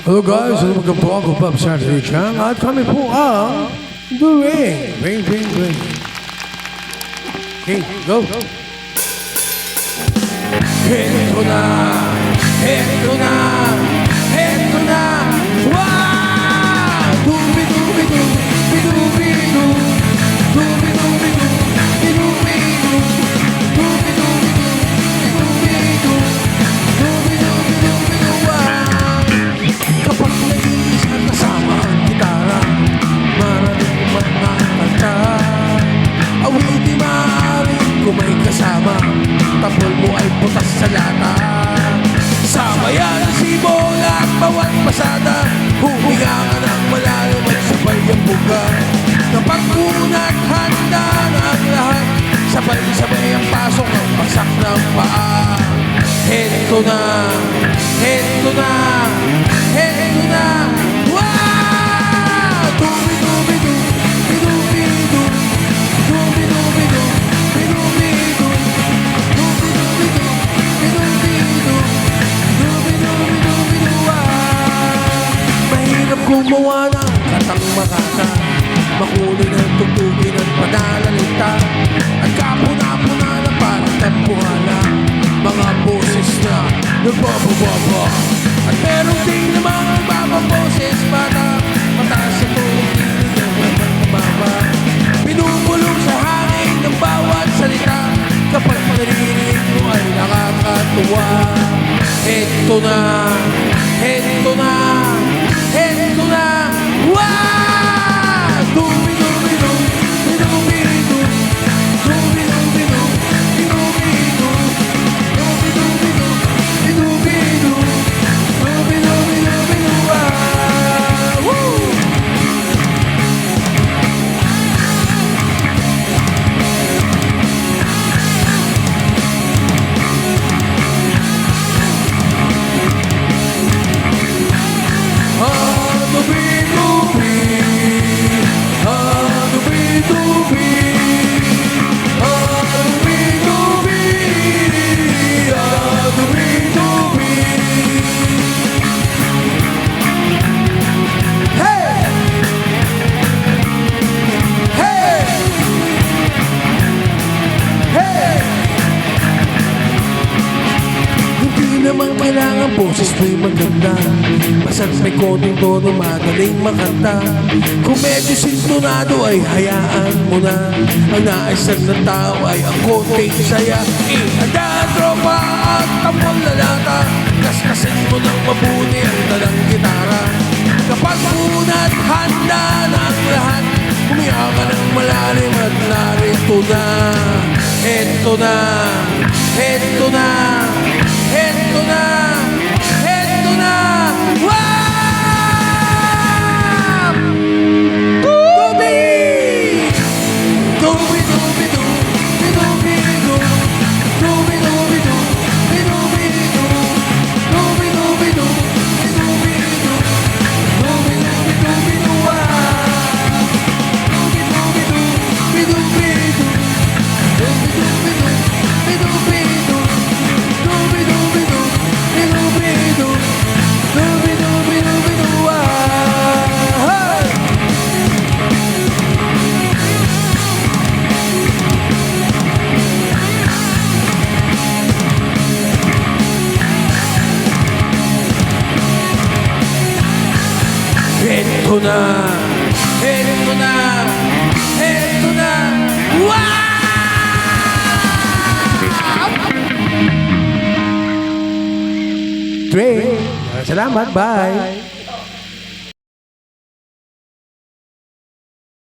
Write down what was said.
Hello guys, welcome po ako Bob Saturday Chang at kami po ang DREYND. Rain. Okay, go. Heto na, heto na, heto na. Wow! Dobidobido, bidobido, dobidobido, bidobido, dobidobido, bidobido, dobidobido, wow! Kapag nag-iisang kasama ang gitara, maraming mga kanta. Awit di maaaring kung may kasama, tapol mo ay butas sa lata. Sabayan ang sibol at bawat pasada, humiga ka ng malalim at sabay ang buga. Kapag unat handa na ang lahat, sabay-sabay ang pasok ng pasak ng paa. Heto na, heto na, heto na. Wow! Dobidobido, bidobido, dobidobido, bidobido, dobidobido, bidobido, dobidobido, wow! Mahirap gumawa ng katang makata, makulay ng tugtugin at panalalita, at kapuna-puna na parang tempuhala, mga boses na nagbababa. At meron din namang ibabang boses, mataas sa tulong tinig ng naman mababa. Pinupulong sa hangin ng bawat salita, kapag maririnig mo ay nakakatuwa. Heto na, heto na, heto na. Wow! Dobidobido, bidobido, dobidobido, bidobido, dobidobido, bidobido, dobidobido, bido, wow! Woo! Namang kailangan boses mo'y maganda, basta't may konting tono madaling makanta. Kung medyo sintonado ay hayaan mo na, ang naisan ng tao ay ang konting saya. Ihanda ang tropa at tampon lalata, kaskasin mo ng mabuti ang dalang gitara. Kapag unat handa na ang lahat, humiya ka ng malalim at narito na. Heto na, heto na, heto na, heto na. Wow! Dobi! Dobidobido, bidobido, dobidobido, bidobido, dobidobido, bidobido, dobidobido, bido, wow! Dobidobido, bidobido, dobidobido, bidobido, dobidobido, bidobido, dobidobido, bido, wow! Hey! Heto na, heto na, heto na, wow! DREYND. Salamat, bye!